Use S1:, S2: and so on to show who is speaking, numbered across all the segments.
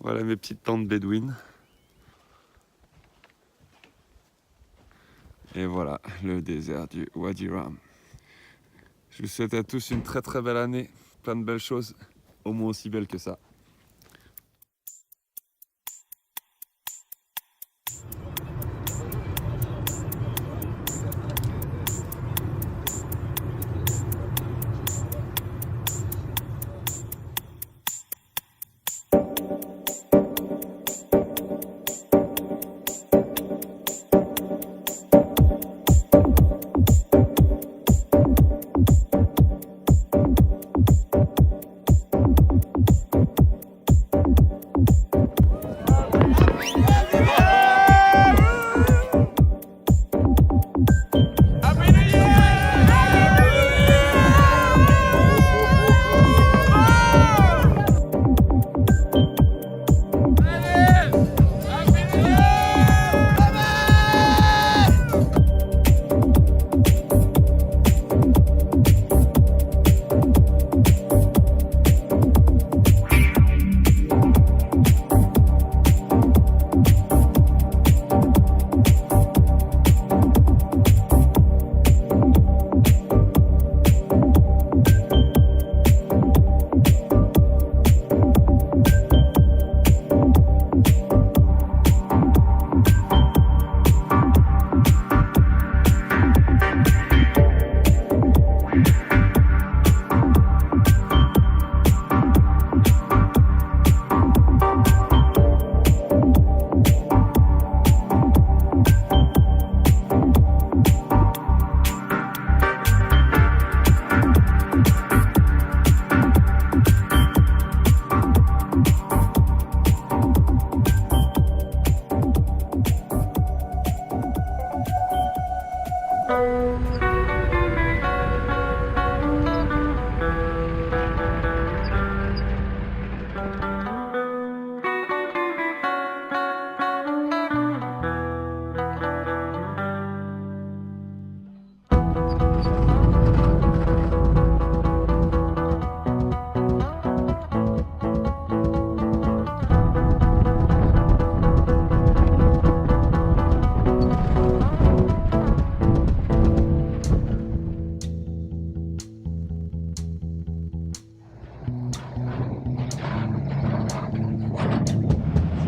S1: Voilà mes petites tentes bédouines. Et voilà le désert du Wadi Rum. Je vous souhaite à tous une très très belle année, plein de belles choses, au moins aussi belles que ça.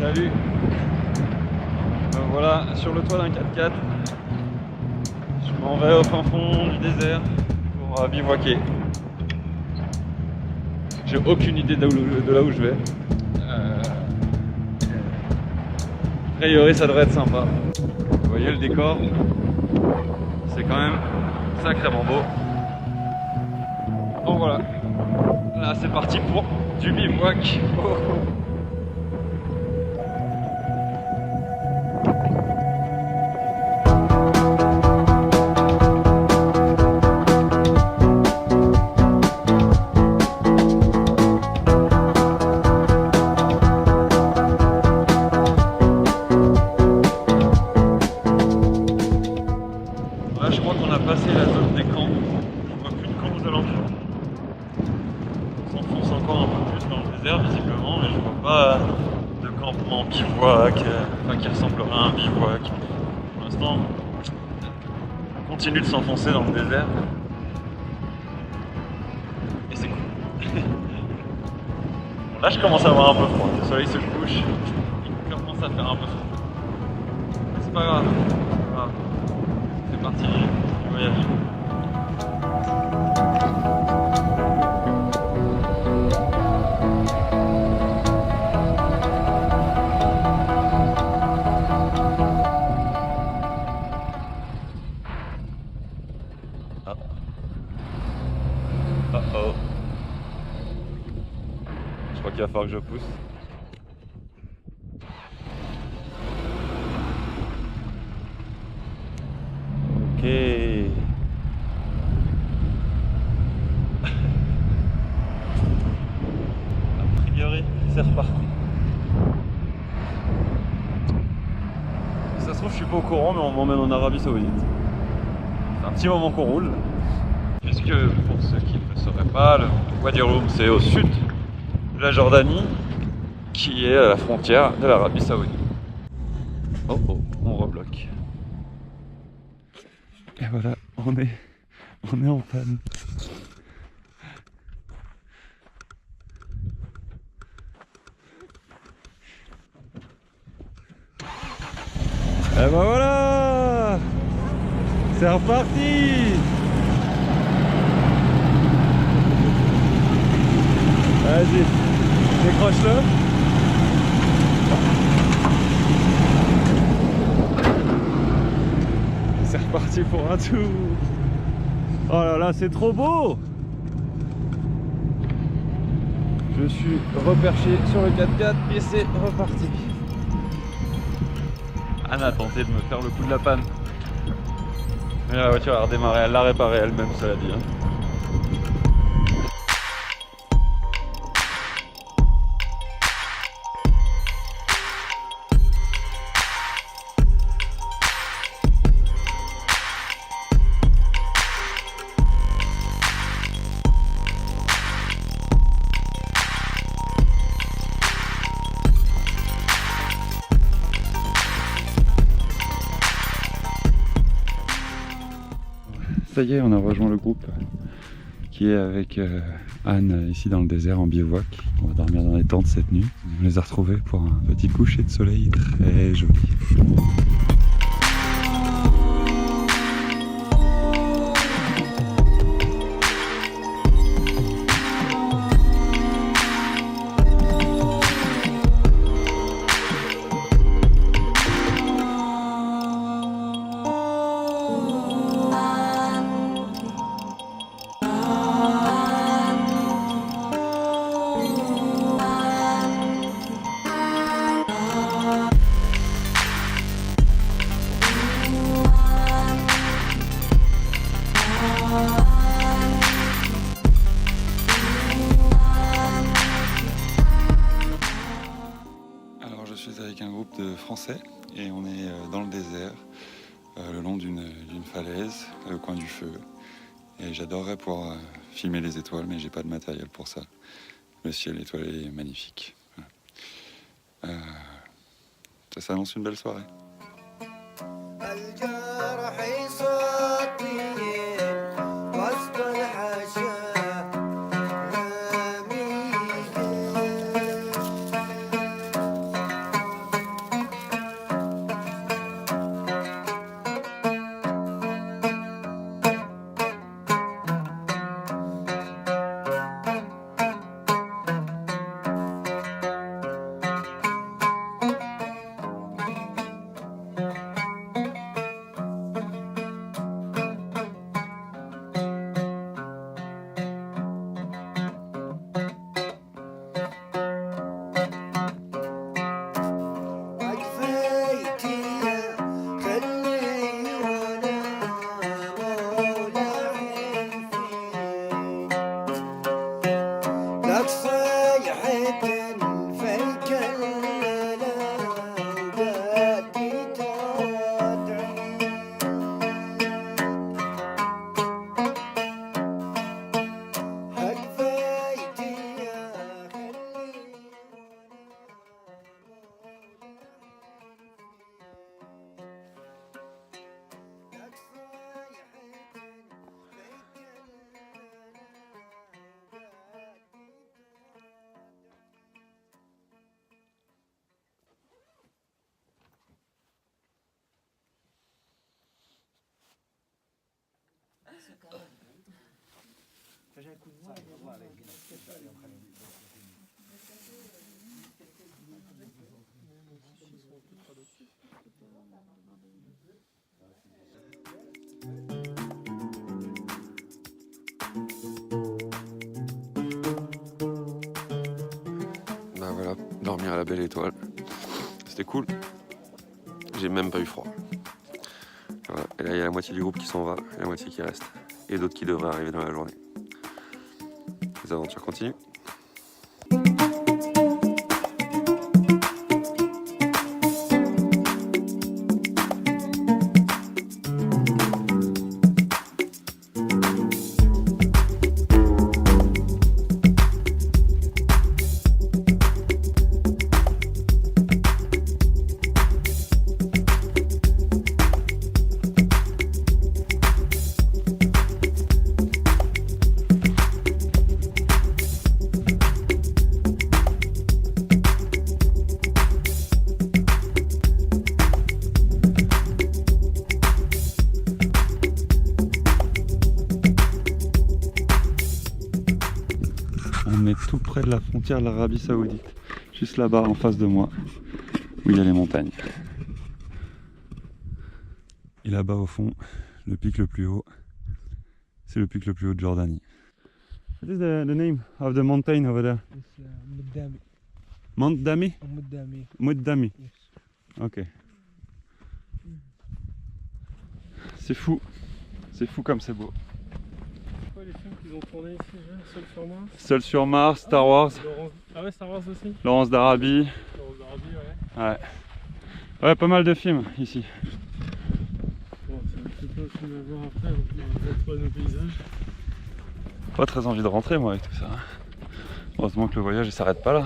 S1: Salut. Voilà, sur le toit d'un 4x4, je m'en vais au fin fond du désert pour bivouaquer. J'ai aucune idée de là où je vais. A priori, ça devrait être sympa. Vous voyez le décor, c'est quand même sacrément beau. Donc voilà, là c'est parti pour du bivouac. Oh. Là, je crois qu'on a passé la zone des camps. Je vois plus de camps aux alentours. On s'enfonce encore un peu plus dans le désert, visiblement, mais je vois pas de campement bivouac, enfin qui ressemblerait à un bivouac. Pour l'instant, on continue de s'enfoncer dans le désert. Et c'est cool. Bon, là, je commence à avoir un peu froid. Le soleil se couche, il commence à faire un peu froid. Mais c'est pas grave. Voilà. C'est parti du voyage. Ah. Oh. Je crois qu'il va falloir que je pousse. Ok. A priori, c'est reparti. Si ça se trouve, je suis pas au courant, mais on m'emmène en Arabie Saoudite. C'est un petit moment qu'on roule. Puisque, pour ceux qui ne le sauraient pas, le Wadi Rum, c'est au sud de la Jordanie. qui est à la frontière de l'Arabie Saoudite. Oh oh, on rebloque. Et voilà, on est en panne. Et ben voilà, c'est reparti. Vas-y, décroche-le. C'est reparti pour un tour. Oh là là, c'est trop beau. Je suis reperché sur le 4x4 et c'est reparti. Anne a tenté de me faire le coup de la panne. Mais la voiture a redémarré, elle l'a réparée elle-même, cela dit. Ça y est, on a rejoint le groupe qui est avec Anne ici dans le désert en bivouac. On va dormir dans les tentes cette nuit. On les a retrouvés pour un petit coucher de soleil très joli. De français et on est dans le désert le long d'une falaise au coin du feu et j'adorerais pouvoir filmer les étoiles mais j'ai pas de matériel pour ça. Le ciel étoilé est magnifique. Voilà. Ça s'annonce une belle soirée. Bah voilà, dormir à la belle étoile. C'était cool. J'ai même pas eu froid. Voilà. Et là, il y a la moitié du groupe qui s'en va, et la moitié qui reste. Et d'autres qui devraient arriver dans la journée. Les aventures continuent.
S2: tout près de la frontière de l'Arabie Saoudite. Juste là-bas, en face de moi, où il y a les montagnes. Et là-bas au fond, le pic le plus haut, c'est le pic le plus haut de Jordanie. What is the name of the mountain over there?
S3: It's Muddami.
S2: Mount Dami?
S3: Muddami.
S2: Muddami.
S3: Yes.
S2: Ok. C'est fou comme c'est beau.
S3: C'est quoi les films qu'ils ont tournés ici, Seul sur Mars?
S2: Seul sur Mars, Star Wars,
S3: Ah ouais, Star Wars aussi?
S2: Laurence d'Arabie.
S3: Laurence d'Arabie, ouais.
S2: Ouais, pas mal de films ici.
S3: Bon, c'est un petit peu le film à voir après, on va retrouver nos paysages.
S2: Pas très envie de rentrer moi avec tout ça. Heureusement que le voyage il s'arrête pas là.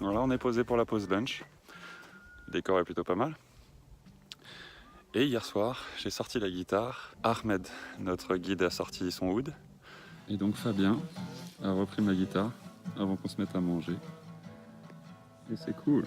S2: Voilà, on est posé pour la pause lunch. Le décor est plutôt pas mal. Et hier soir, j'ai sorti la guitare. Ahmed, notre guide, a sorti son oud. Et donc Fabien a repris ma guitare avant qu'on se mette à manger. Et c'est cool.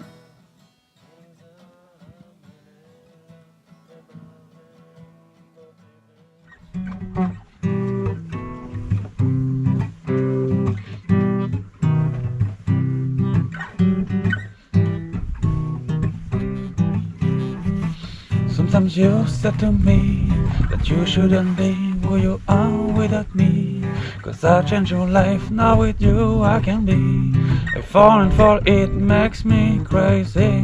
S4: Sometimes you said to me that you shouldn't be who you are without me. Cause I changed your life, now with you I can be. I fall and fall, it makes me crazy.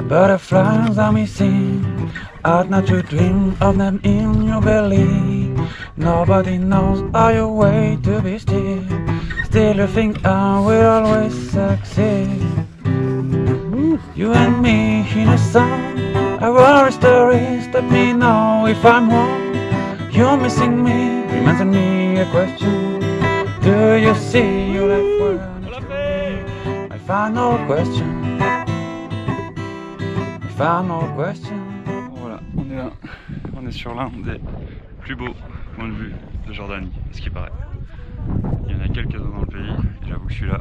S4: Butterflies are missing, ought not to dream of them in your belly. Nobody knows how you wait to be still. Still you think I will always succeed. You and me in a song, our stories, let me know if I'm wrong. You're missing me, reminds me a question. Do you see your life when my final question? My final question.
S2: Voilà, on est là. On est sur l'un des plus beaux points de vue de Jordanie, ce qui paraît. Il y en a quelques-uns dans le pays, et j'avoue que celui-là,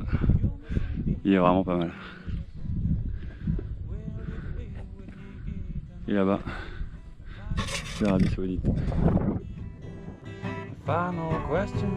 S2: il est vraiment pas mal. Et là-bas, c'est l'Arabie Saoudite.
S4: Final question.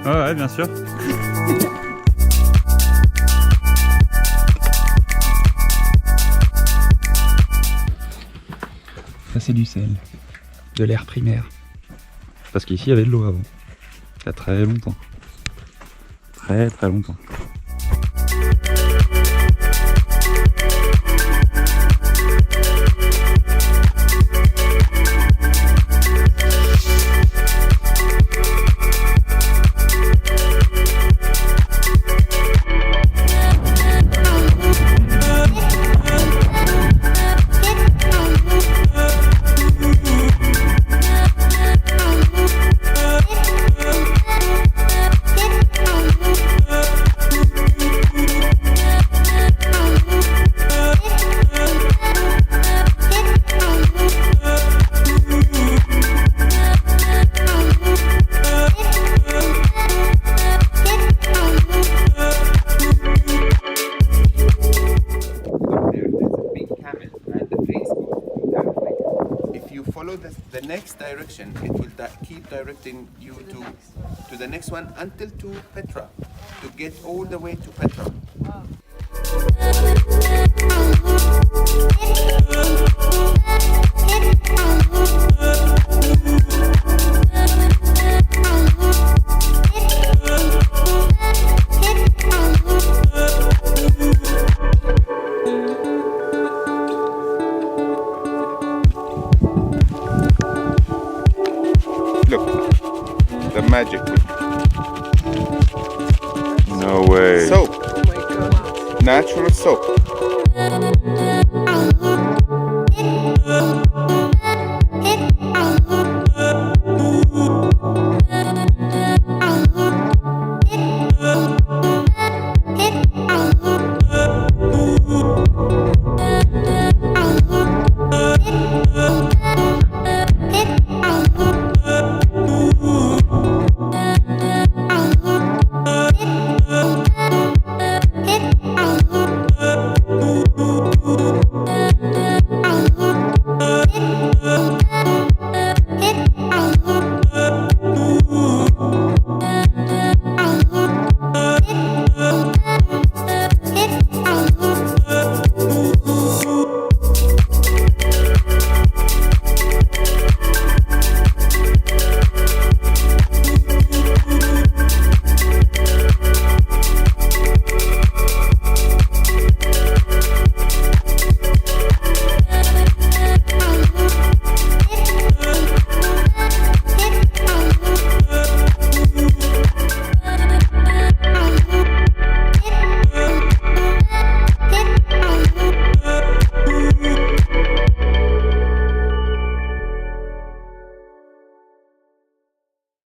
S2: Ouais, bien sûr.
S4: Ça c'est du sel, de l'air primaire.
S2: Parce qu'ici il y avait de l'eau avant. Il y a très longtemps. Très très longtemps.
S5: next direction, it will keep directing you to the next one until to Petra, to get all the way to Petra. Look, the magic.
S2: No way.
S5: Soap. Natural soap.